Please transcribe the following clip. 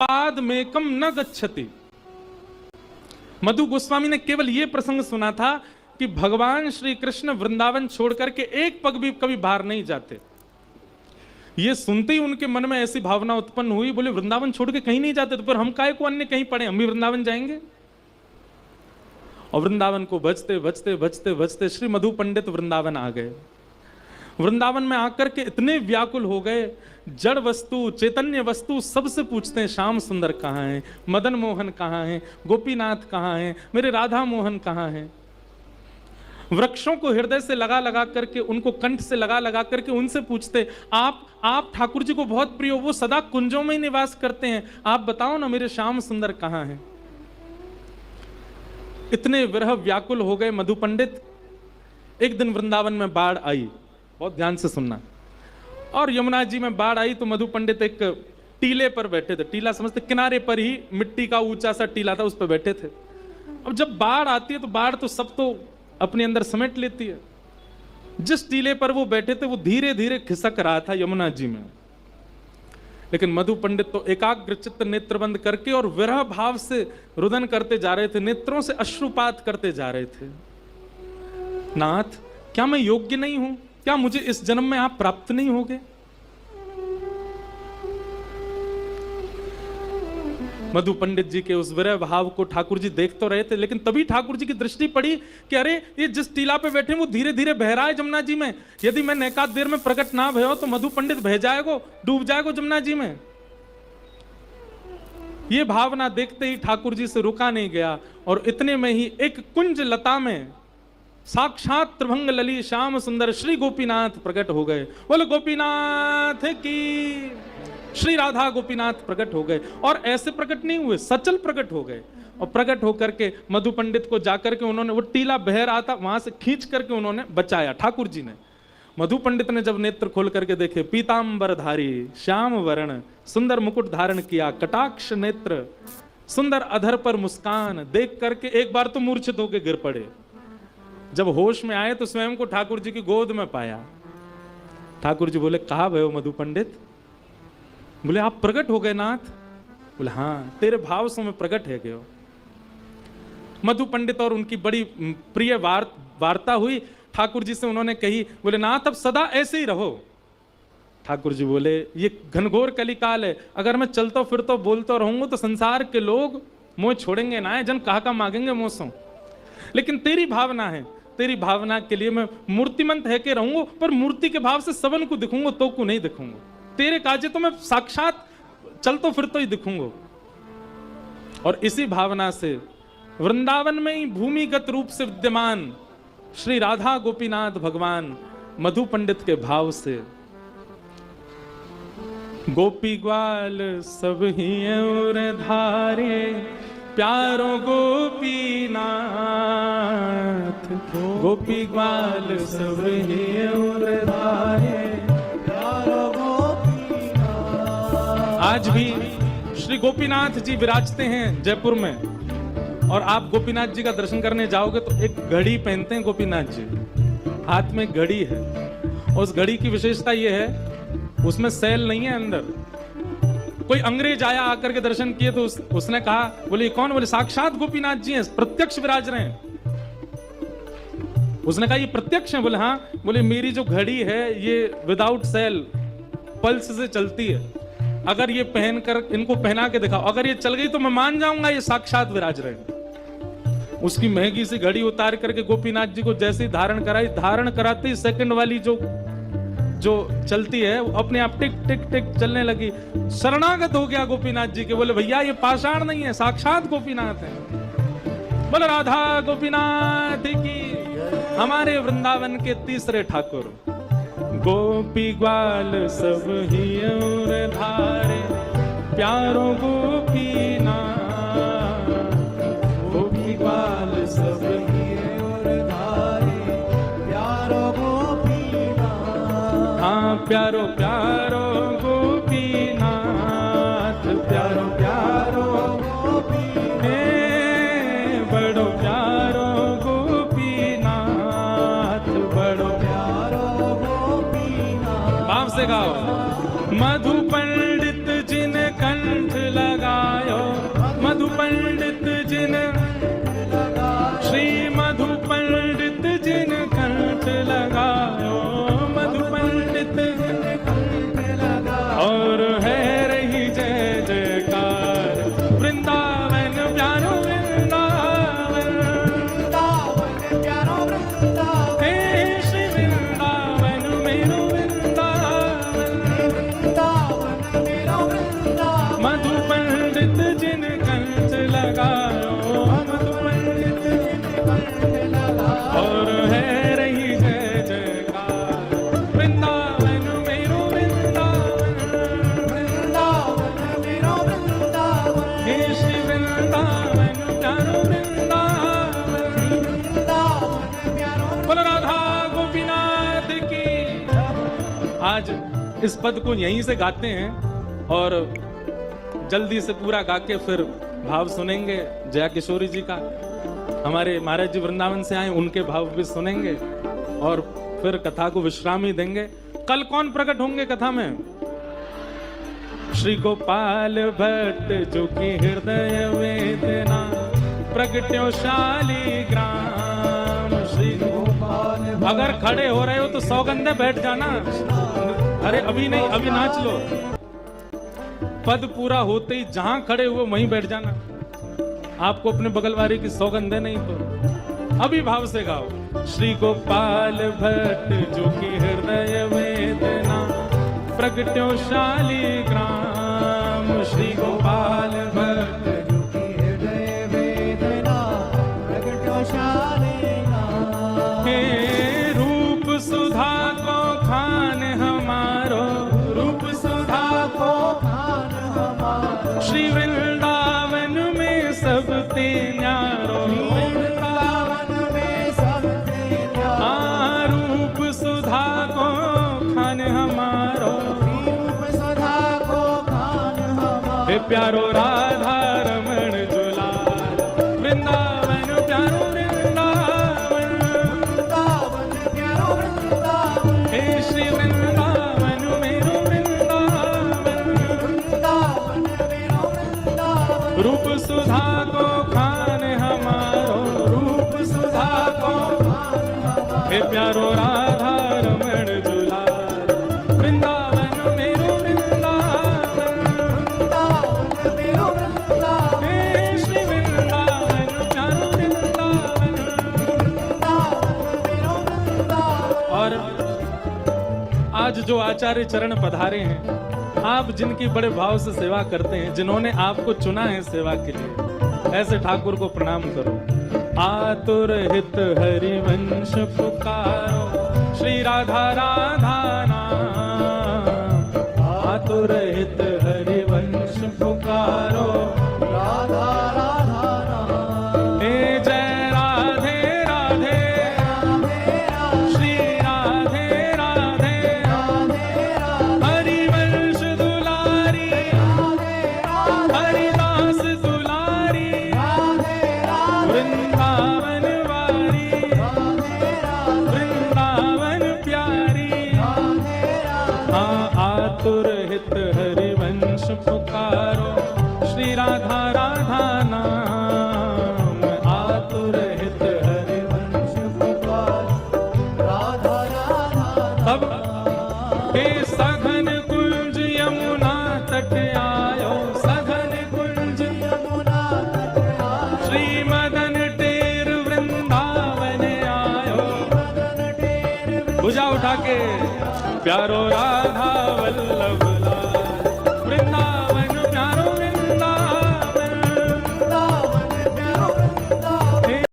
पाद मेकम न गच्छति। मधु गोस्वामी ने केवल यह प्रसंग सुना था कि भगवान श्री कृष्ण वृंदावन छोड़ करके एक पग भी कभी बाहर नहीं जाते। ये सुनते ही उनके मन में ऐसी भावना उत्पन्न हुई, बोले वृंदावन छोड़ के कहीं नहीं जाते तो फिर हम काहे को अन्य कहीं पड़े, हम भी वृंदावन जाएंगे। और वृंदावन को बजते बजते बजते बजते श्री मधु पंडित वृंदावन आ गए। वृंदावन में आकर के इतने व्याकुल हो गए, जड़ वस्तु चैतन्य वस्तु सबसे पूछते हैं श्याम सुंदर कहाँ हैं, मदन मोहन कहाँ हैं, गोपीनाथ कहाँ हैं, मेरे राधा मोहन कहाँ हैं। वृक्षों को हृदय से लगा लगा करके, उनको कंठ से लगा लगा करके उनसे पूछते, आप ठाकुर जी को बहुत प्रिय हो, वो सदा कुंजों में ही निवास करते हैं, आप बताओ ना मेरे श्याम सुंदर कहाँ हैं। इतने विरह व्याकुल हो गए मधु पंडित। एक दिन वृंदावन में बाढ़ आई, बहुत ध्यान से सुनना, और यमुना जी में बाढ़ आई तो मधु पंडित एक टीले पर बैठे थे। टीला समझते, किनारे पर ही मिट्टी का ऊंचा सा टीला था, उस पर बैठे थे। अब जब बाढ़ आती है तो बाढ़ तो सब तो अपने अंदर समेट लेती है। जिस टीले पर वो बैठे थे वो धीरे धीरे खिसक रहा था यमुना जी में, लेकिन मधु पंडित तो एकाग्र चित्त नेत्र बंद करके और विरह भाव से रुदन करते जा रहे थे, नेत्रों से अश्रुपात करते जा रहे थे। नाथ, क्या मैं योग्य नहीं हूं? क्या मुझे इस जन्म में आप प्राप्त नहीं होगे? मधु पंडित जी के उस विरह भाव को ठाकुर जी देख तो रहे थे, लेकिन तभी ठाकुर जी की दृष्टि पड़ी कि अरे ये जिस टीला पे बैठे वो धीरे धीरे बह रहा है जमुना जी में। यदि मैं एकाध देर में प्रकट ना भयो तो मधु पंडित बह जाएगो, डूब जाएगो जमुना जी में। ये भावना देखते ही ठाकुर जी से रुका नहीं गया, और इतने में ही एक कुंज लता में साक्षात त्रिभंग लली श्याम सुंदर श्री गोपीनाथ प्रकट हो गए। बोले गोपीनाथ की, श्री राधा गोपीनाथ प्रकट हो गए। और ऐसे प्रकट नहीं हुए, सचल प्रकट हो गए। और प्रकट होकर के मधु पंडित को जाकर के उन्होंने, वो टीला बह रहा था, वहां से खींच करके उन्होंने बचाया ठाकुर जी ने। मधु पंडित ने जब नेत्र खोल करके देखे, पीतांबर धारी श्याम वर्ण सुंदर मुकुट धारण किया, कटाक्ष नेत्र सुंदर अधर पर मुस्कान, देख करके एक बार तो मूर्छित होकर गिर पड़े। जब होश में आए तो स्वयं को ठाकुर जी की गोद में पाया। ठाकुर जी बोले, कहा भयो मधु पंडित? बोले, आप प्रकट हो गए नाथ? बोले, हाँ, तेरे भाव से मैं प्रकट है गयो। मधु पंडित और उनकी बड़ी प्रिय वार्ता हुई। ठाकुर जी से उन्होंने कही, बोले नाथ अब सदा ऐसे ही रहो। ठाकुर जी बोले, ये घनघोर कलिकाल है, अगर मैं चलता फिरता बोलता रहूंगा तो संसार के लोग मोह छोड़ेंगे ना, जन कहा मांगेंगे मोसों। लेकिन तेरी भावना है, तेरी भावना के लिए मैं मूर्तिमंत है के रहूंगा, पर मूर्ति के भाव से सबन को दिखूंगा, तो को नहीं दिखूंगा। तेरे काजे तो मैं साक्षात चलतो फिरतो ही दिखूंगा। और इसी भावना से वृंदावन में ही भूमिगत रूप से विद्यमान श्री राधा गोपीनाथ भगवान मधु पंडित के भाव से, गोपी ग्वाल सब ही और धारे प्यारो गोपीनाथ, गोपी ग्वाल सब ही और धारे प्यारो गोपीनाथ। आज भी श्री गोपीनाथ जी विराजते हैं जयपुर में, और आप गोपीनाथ जी का दर्शन करने जाओगे तो एक घड़ी पहनते हैं गोपीनाथ जी, हाथ में घड़ी है। उस घड़ी की विशेषता यह है, उसमें सेल नहीं है अंदर। कोई अंग्रेज आया आकर के दर्शन किए तो उसने कहा, बोले कौन? बोले साक्षात गोपीनाथ जी हैं, प्रत्यक्ष विराज रहे हैं। उसने कहा ये प्रत्यक्ष हैं? बोले हाँ। बोले मेरी जो घड़ी है ये विदाउट सेल पल्स से चलती है, अगर ये पहनकर इनको पहना के दिखाओ, अगर ये चल गई तो मैं मान जाऊंगा ये साक्षात विराज रहे हैं। उसकी महंगी सी घड़ी उतार करके गोपीनाथ जी को जैसे ही धारण कराई, धारण कराते ही सेकंड वाली जो चलती है वो अपने आप टिक टिक टिक चलने लगी। शरणागत हो गया गोपीनाथ जी के। बोले भैया ये पाषाण नहीं है, साक्षात गोपीनाथ है। बोले राधा गोपीनाथ की, हमारे वृंदावन के तीसरे ठाकुर। गोपी ग्वाल सब ही और धारे प्यारो गोपीनाथ, गोपी ग्वाल सब ही और धारे प्यारो गोपीनाथ। हाँ प्यारो प्यारो गोपीनाथ, प्यारो प्यारो गोपीनाथ, बड़ो प्यारो गोपीनाथ, बड़ो प्यारो गोपीनाथ। भाव से गाओ। मधु पंडित जिन कंठ लगा पंडित जिन श्री मधु पंडित जिन कंठ लगायो, मधु पंडित और है रही जय जयकार वृंदावन प्यारो वृंदावन, प्यारो वृंदावन, हे श्री वृंदावन मेरो वृंदावन, मेरो वृंदावन, मधु पंडित जिन कंठ लगायो, मधु पंडित जिन कंठ लगायो और है रही जय जयकार वृंदावन मेरो वृंदावन, मेरो वृंदावन, हे श्री वृंदावन प्यारो वृंदावन। बोलो राधा गोपीनाथ की। आज इस पद को यहीं से गाते हैं और जल्दी से पूरा गा के फिर भाव सुनेंगे जया किशोरी जी का। हमारे महाराज जी वृंदावन से आए, उनके भाव भी सुनेंगे और फिर कथा को विश्राम ही देंगे। कल कौन प्रकट होंगे कथा में? श्री गोपाल भट्ट जो कि हृदय वेदना प्रगट्यो शालिग्राम। श्री गोपाल, अगर खड़े हो रहे हो तो सौगंधे बैठ जाना। अरे अभी नहीं, अभी नाच लो। पद पूरा होते ही जहां खड़े हुए वहीं बैठ जाना। आपको अपने बगल वाले की सौगंधे नहीं तो अभी भाव से गाओ। श्री गोपाल भट्ट जो कि हृदय वेदना प्रगट्यो शालिग्राम। श्री गोपाल भट्ट जो कि हृदय वेदना प्रगट्यो शालिग्राम। हे रूप सुधा को खान हमारो, रूप सुधा को खान हमारो, श्री वृंदावन में सबते न्यारो। वृंदावन में सबसे न्यारो, रूप सुधा को खान हमारो, रूप सुधा को खान हमारो, हे प्यारो राधा रमण दुलार वृंदावन प्यारो वृंदावन। वृंदावन प्यारो वृंदावन, हे श्री वृंदावन मेरो वृंदावन। वृंदावन मेरो वृंदावन, रूप सुधा को खान हमारो, रूप सुधा को खान हमारो, हे प्यारो राधा रमण दुलार वृंदावन मेरो वृंदावन। वृंदावन मेरो वृंदावन, हे श्री वृंदावन प्यारो वृंदावन। वृंदावन मेरो वृंदावन। और आज जो आचार्य चरण पधारे हैं, आप जिनकी बड़े भाव से सेवा करते हैं, जिन्होंने आपको चुना है सेवा के लिए, ऐसे ठाकुर को प्रणाम करो। आतुर हित हरिवंश पुकारो, श्री राधा राधा नाम। आतुर हित हरिवंश पुकारो, राधा राधा नाम, हे जय राधे राधे, श्री राधे राधे, हरिवंश दुलारी, हरिदास दुलारी, वृंदावन वारी, वृंदावन प्यारी। हाँ, आतुर हित हरिवंश पुकारो, श्री राधा राधा नाम। आतुर हित हरिवंश पुकारो, राधा राधा तब हे सघन कुंज यमुना तट आयो, सघन कुंज यमुना तट आयो, श्री मदन टेर वृंदावन आयो। मदन टेर भुजा उठा के प्यारो राधा वल्लभ